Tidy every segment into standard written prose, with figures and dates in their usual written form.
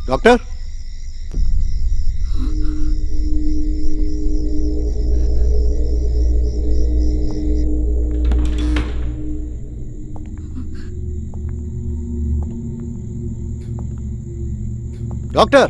Doctor, doctor,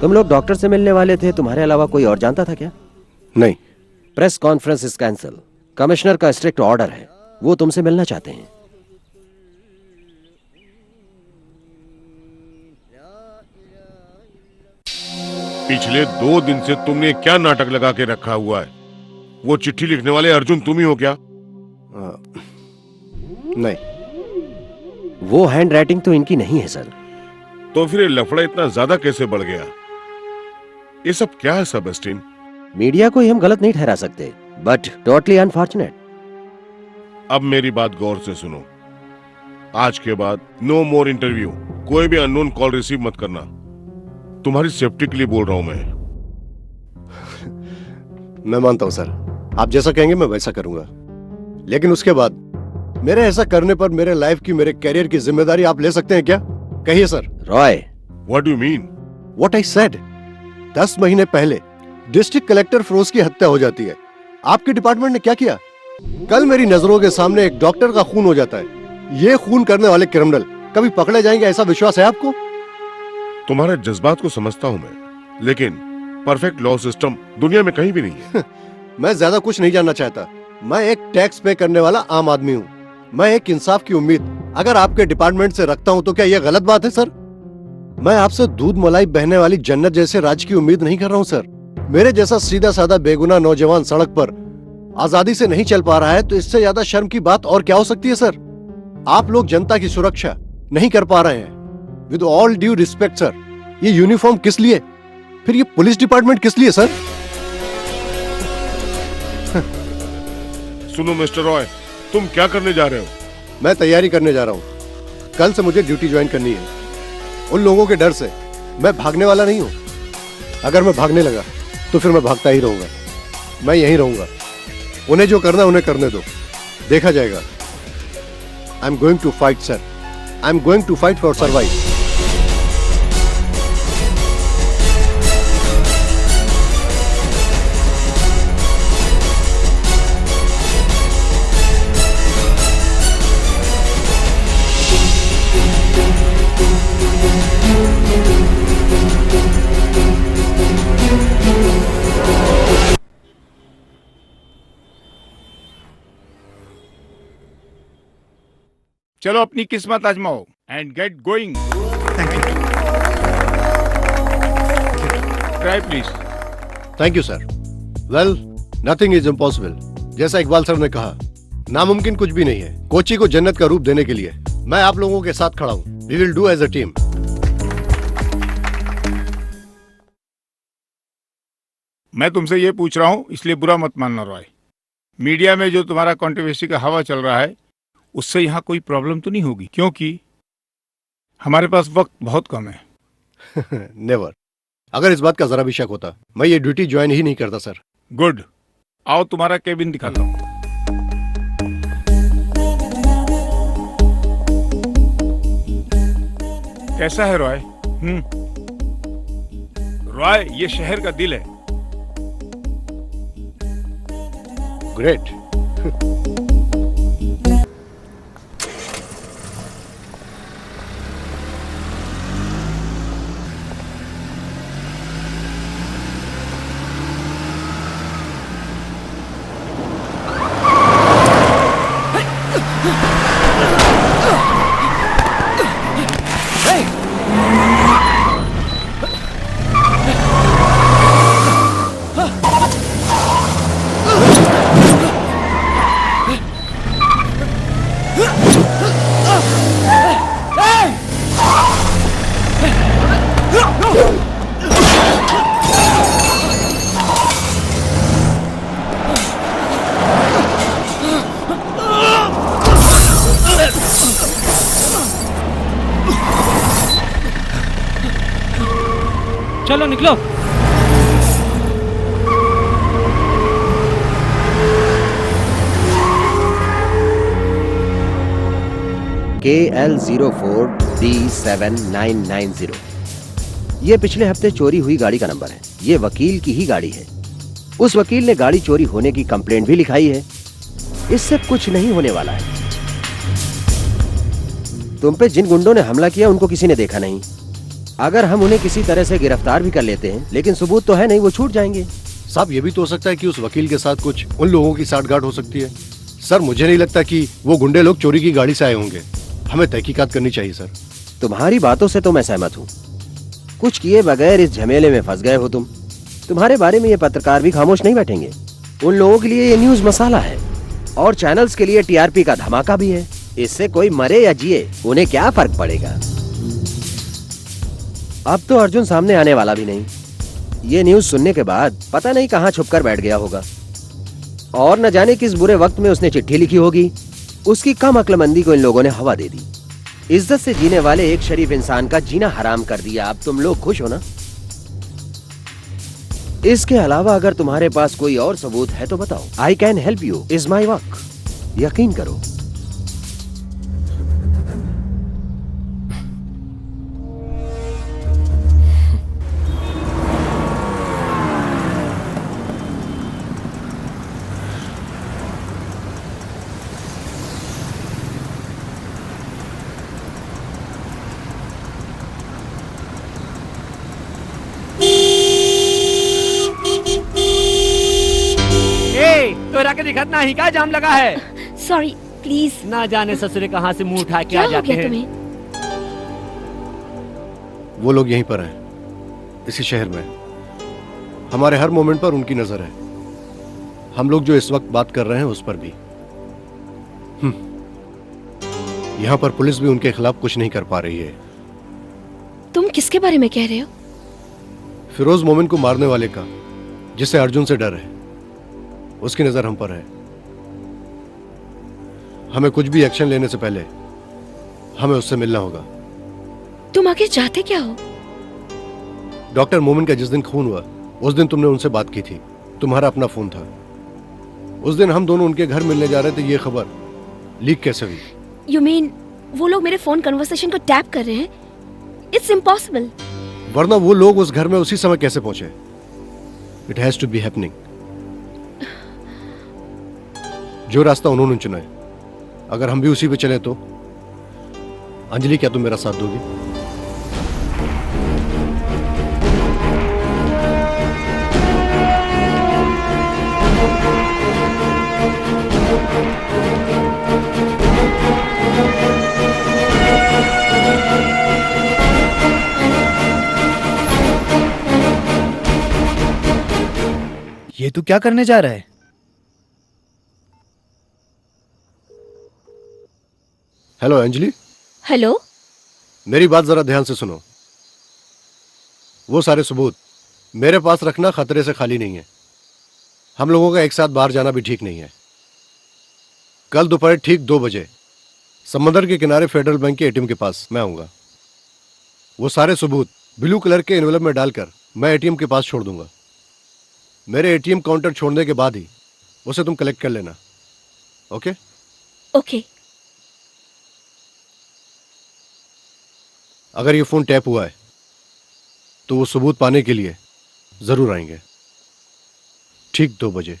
तुम लोग doctor से मिलने वाले थे, तुम्हारे अलावा कोई और जानता था क्या? नहीं। Press conference is cancel. Commissioner का स्ट्रिक्ट ऑर्डर है, वो तुमसे मिलना चाहते हैं। पिछले 2 दिन से तुमने क्या नाटक लगा के रखा हुआ है? वो चिट्ठी लिखने वाले अर्जुन तुम ही हो क्या? नहीं। वो हैंड राइटिंग तो इनकी नहीं है सर। तो फिर ये लफड़ा इतना ज्यादा कैसे बढ़ गया? ये सब क्या है सेबेस्टियन? मीडिया को ही हम गलत नहीं ठहरा सकते, बट टोटली अनफॉर्चुनेट। अब मेरी बात गौर से सुनो। आज के बाद नो मोर इंटरव्यू, कोई भी अननोन कॉल रिसीव मत करना। तुम्हारी सेफ्टी के लिए बोल रहा हूं मैं मानता हूं सर, आप जैसा कहेंगे मैं वैसा करूंगा, लेकिन उसके बाद मेरे ऐसा करने पर मेरे लाइफ की, मेरे कैरियर की जिम्मेदारी आप ले सकते हैं क्या? कहिए sir. Roy, what do you mean? What I said. 10 महीने पहले डिस्ट्रिक्ट कलेक्टर फिरोज की हत्या हो जाती है। आपके डिपार्टमेंट ने क्या किया? कल मेरी नजरों के सामने एक डॉक्टर का खून हो जाता है। ये खून करने वाले क्रिमिनल कभी पकड़े जाएंगे, ऐसा विश्वास है आपको? तुम्हारे जज्बात को समझता हूं मैं, लेकिन परफेक्ट लॉ सिस्टम दुनिया में कहीं भी नहीं है। मैं ज्यादा कुछ नहीं जानना चाहता। मैं एक टैक्स पे करने वाला आम आदमी हूँ। मैं एक इंसाफ की उम्मीद अगर आपके डिपार्टमेंट से रखता हूँ तो क्या यह गलत बात है सर? मैं आपसे दूध मलाई बहने वाली जन्नत जैसे राज की उम्मीद नहीं कर रहा हूँ सर। मेरे जैसा सीधा साधा बेगुनाह नौजवान सड़क पर आजादी से नहीं चल पा रहा है तो इससे ज्यादा शर्म की बात और क्या हो सकती है सर? आप लोग जनता की सुरक्षा नहीं कर पा रहे हैं। With all due respect sir, ये यूनिफॉर्म किस लिए, फिर ये पुलिस डिपार्टमेंट किस लिए सर? सुनो मिस्टर रॉय, तुम क्या करने जा रहे हो? मैं तैयारी करने जा रहा हूँ। कल से मुझे ड्यूटी ज्वाइन करनी है। उन लोगों के डर से मैं भागने वाला नहीं हूँ। अगर मैं भागने लगा तो फिर मैं भागता ही रहूंगा। मैं यहीं रहूंगा। उन्हें जो करना उन्हें करने दो, देखा जाएगा। I am going to fight sir. I am going to fight for survive. चलो अपनी किस्मत आजमाओ and get going. Try please. Thank you sir. Well, nothing is impossible. जैसा इकबाल सर ने कहा, नामुमकिन कुछ भी नहीं है। कोची को जन्नत का रूप देने के लिए मैं आप लोगों के साथ खड़ा हूँ। We will do as a team. मैं तुमसे ये पूछ रहा हूँ, इसलिए बुरा मत मानना रॉय। मीडिया में जो तुम्हारा कंट्रोवर्सी का हवा चल रहा है उससे यहाँ कोई प्रॉब्लम तो नहीं होगी, क्योंकि हमारे पास वक्त बहुत कम है। नेवर। अगर इस बात का जरा भी शक होता मैं ये ड्यूटी ज्वाइन ही नहीं करता सर। गुड, आओ तुम्हारा केबिन दिखाता हूँ। कैसा है रॉय? रॉय, ये शहर का दिल है। ग्रेट। चलो निकलो। KL04D7990। ये पिछले हफ्ते चोरी हुई गाड़ी का नंबर है। ये वकील की ही गाड़ी है। उस वकील ने गाड़ी चोरी होने की कंप्लेंट भी लिखाई है। इससे कुछ नहीं होने वाला है। तुम पे जिन गुंडों ने हमला किया उनको किसी ने देखा नहीं। अगर हम उन्हें किसी तरह से गिरफ्तार भी कर लेते हैं, लेकिन सबूत तो है नहीं, वो छूट जाएंगे। साहब, ये भी तो हो सकता है कि उस वकील के साथ कुछ उन लोगों की साठगांठ हो सकती है। सर, मुझे नहीं लगता कि वो गुंडे लोग चोरी की गाड़ी से आए होंगे। हमें तहकीकात करनी चाहिए सर। तुम्हारी बातों से तो मैं सहमत हूँ। कुछ किए बगैर इस झमेले में फंस गए हो तुम। तुम्हारे बारे में ये पत्रकार भी खामोश नहीं बैठेंगे। उन लोगों के लिए ये न्यूज मसाला है और चैनल्स के लिए टीआरपी का धमाका भी है। इससे कोई मरे या जिए, उन्हें क्या फर्क पड़ेगा। अब तो अर्जुन सामने आने वाला भी नहीं। ये न्यूज सुनने के बाद पता नहीं कहां छुपकर बैठ गया होगा और न जाने किस बुरे वक्त में उसने चिट्ठी लिखी होगी। उसकी कम अक्लमंदी को इन लोगों ने हवा दे दी। इज्जत से जीने वाले एक शरीफ इंसान का जीना हराम कर दिया। अब तुम लोग खुश हो ना? इसके अलावा अगर तुम्हारे पास कोई और सबूत है तो बताओ। I can help you is my work. यकीन करो। तोरा के दिखत ना ही का जाम लगा है। Sorry, please. ना जाने ससुरे कहाँ से मुंह उठा के क्या आ हो जाते गया हैं। तुम्हें? वो लोग यहीं पर हैं, इसी शहर में। हमारे हर मोमेंट पर उनकी नजर है। हम लोग जो इस वक्त बात कर रहे हैं उस पर भी। यहां पर पुलिस भी उनके खिलाफ कुछ नहीं कर पा रही है। तुम किसके बारे में कह रहे हो? फिरोज मोमिन को मारने वाले का, जिसे अर्जुन से डर है, उसकी नजर हम पर है। हमें कुछ भी एक्शन लेने से पहले हमें उससे मिलना होगा। तुम आगे चाहते क्या हो? डॉक्टर मोमिन का जिस दिन खून हुआ उस दिन तुमने उनसे बात की थी। तुम्हारा अपना फोन था। उस दिन हम दोनों उनके घर मिलने जा रहे थे। ये खबर लीक कैसे हुई? यू मीन वो लोग मेरे फोन कन्वर्सेशन को टैप कर रहे हैं? It's impossible. वरना वो लोग उस घर में उसी समय कैसे पहुंचे? It has to be happening. जो रास्ता उन्होंने चुना है, अगर हम भी उसी पे चले तो। अंजलि, क्या तुम मेरा साथ दोगी? ये तू क्या करने जा रहा है? हेलो अंजलि। हेलो। मेरी बात जरा ध्यान से सुनो। वो सारे सबूत मेरे पास रखना खतरे से खाली नहीं है। हम लोगों का एक साथ बाहर जाना भी ठीक नहीं है। कल दोपहर ठीक 2 बजे समंदर के किनारे फेडरल बैंक के एटीएम के पास मैं आऊंगा। वो सारे सबूत ब्लू कलर के एनवेलप में डालकर मैं एटीएम के पास छोड़ दूंगा। मेरे एटीएम काउंटर छोड़ने के बाद ही उसे तुम कलेक्ट कर लेना। ओके? ओके। अगर ये फोन टैप हुआ है तो वो सबूत पाने के लिए जरूर आएंगे, ठीक 2 बजे।